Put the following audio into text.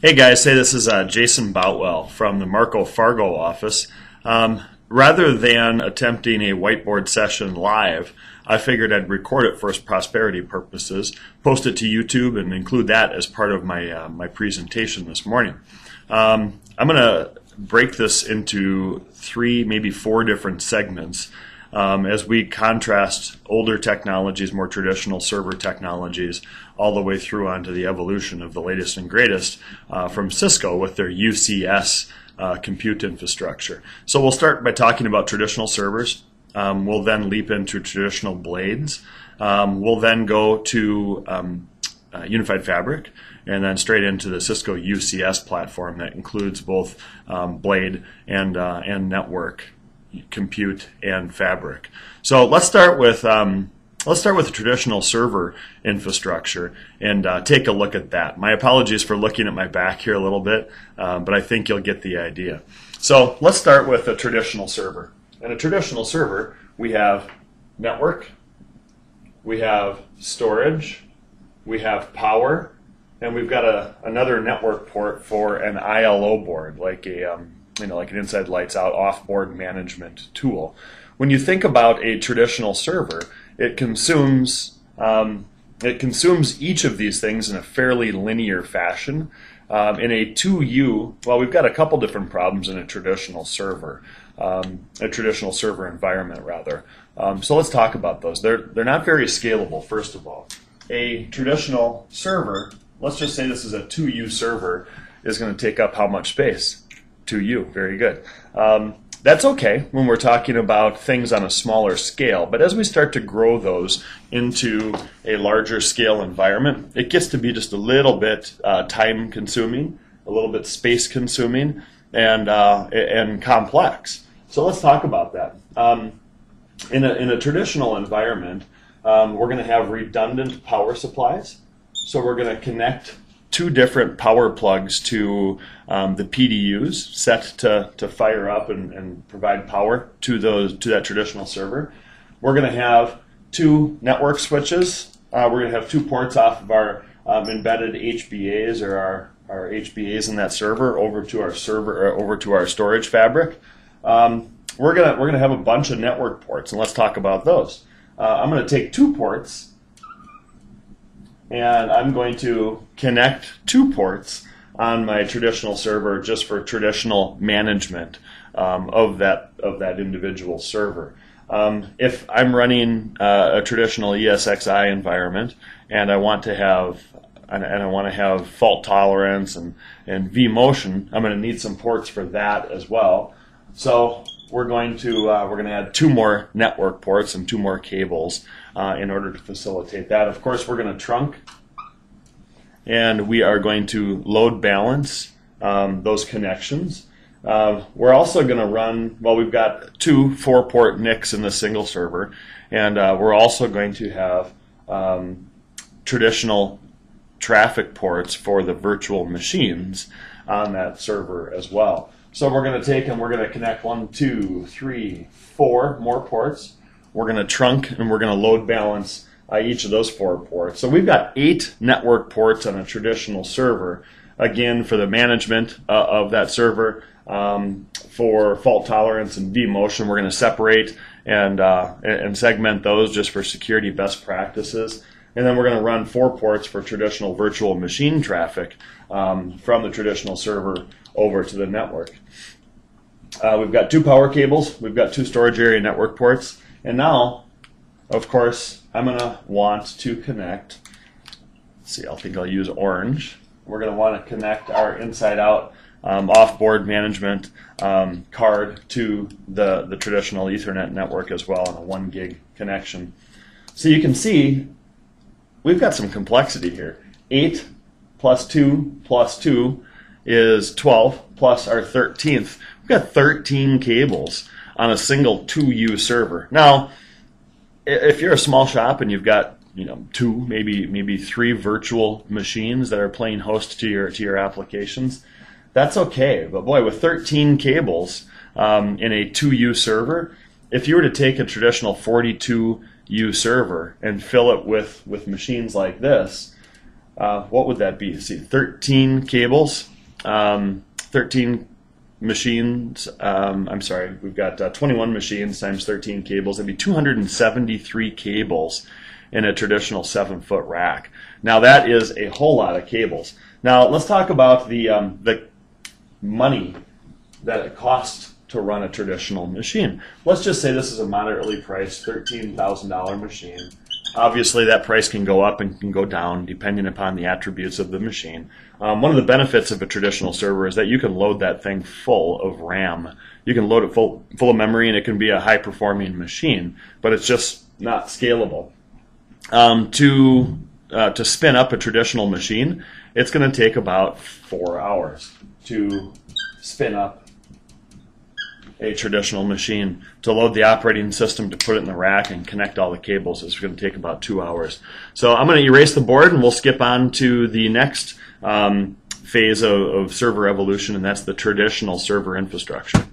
Hey guys, this is Jason Boutwell from the Marco Fargo office. Rather than attempting a whiteboard session live, I figured I'd record it for prosperity purposes, post it to YouTube, and include that as part of my presentation this morning. I'm going to break this into 3, maybe 4 different segments as we contrast older technologies, more traditional server technologies, all the way through onto the evolution of the latest and greatest from Cisco with their UCS compute infrastructure. So we'll start by talking about traditional servers. We'll then leap into traditional blades. We'll then go to Unified Fabric, and then straight into the Cisco UCS platform that includes both blade and network, compute, and fabric. So let's start with the traditional server infrastructure and take a look at that. My apologies for looking at my back here a little bit, but I think you'll get the idea. So let's start with a traditional server. In a traditional server, we have network, we have storage, we have power, and we've got another network port for an ILO board, like like an inside lights out off-board management tool. When you think about a traditional server, it consumes each of these things in a fairly linear fashion. In a 2U, well, we've got a couple different problems in a traditional server environment, rather. So let's talk about those. They're not very scalable, first of all. A traditional server, let's just say this is a 2U server, is going to take up how much space? 2U, very good. That's okay when we're talking about things on a smaller scale, but as we start to grow those into a larger scale environment, it gets to be just a little bit time consuming, a little bit space consuming, and complex. So let's talk about that. In a traditional environment, we're going to have redundant power supplies. So we're going to connect 2 different power plugs to the PDUs set to fire up and provide power to that traditional server. We're going to have 2 network switches. We're going to have 2 ports off of our embedded HBAs or our HBAs in that server over to our storage fabric. We're gonna have a bunch of network ports, and let's talk about those. I'm going to take 2 ports, and I'm going to connect 2 ports on my traditional server just for traditional management of that individual server. If I'm running a traditional ESXi environment and I want to have fault tolerance and vMotion, I'm going to need some ports for that as well. So we're going to add 2 more network ports and 2 more cables in order to facilitate that. Of course, we're going to trunk, and we are going to load balance those connections. We're also going to run, well, we've got 2 4-port NICs in the single server, and we're also going to have traditional traffic ports for the virtual machines on that server as well. So we're going to take and we're going to connect 1, 2, 3, 4 more ports. We're going to trunk and we're going to load balance each of those 4 ports. So we've got 8 network ports on a traditional server, again for the management of that server. For fault tolerance and vMotion, we're going to separate and segment those just for security best practices. And then we're going to run 4 ports for traditional virtual machine traffic from the traditional server over to the network. We've got 2 power cables, we've got 2 storage area network ports, and now, of course, I'm going to want to connect, let's see, I think I'll use orange. We're going to want to connect our inside-out off-board management card to the traditional Ethernet network as well on a 1 gig connection. So you can see we've got some complexity here. 8 plus 2 plus 2 is 12 plus our 13th. We've got 13 cables on a single 2U server. Now, if you're a small shop and you've got 2, maybe 3 virtual machines that are playing host to your applications, that's okay. But boy, with 13 cables in a 2U server, if you were to take a traditional 42U server and fill it with machines like this, what would that be? See, 13 cables, 13 machines. I'm sorry, we've got 21 machines times 13 cables. That'd be 273 cables in a traditional 7-foot rack. Now that is a whole lot of cables. Now let's talk about the money that it costs to run a traditional machine. Let's just say this is a moderately priced $13,000 machine. Obviously, that price can go up and can go down depending upon the attributes of the machine. One of the benefits of a traditional server is that you can load that thing full of RAM. You can load it full of memory, and it can be a high-performing machine, but it's just not scalable. To spin up a traditional machine, it's going to take about 4 hours to spin up a traditional machine. To load the operating system, to put it in the rack and connect all the cables is going to take about 2 hours. So I'm going to erase the board and we'll skip on to the next phase of server evolution, and that's the traditional server infrastructure.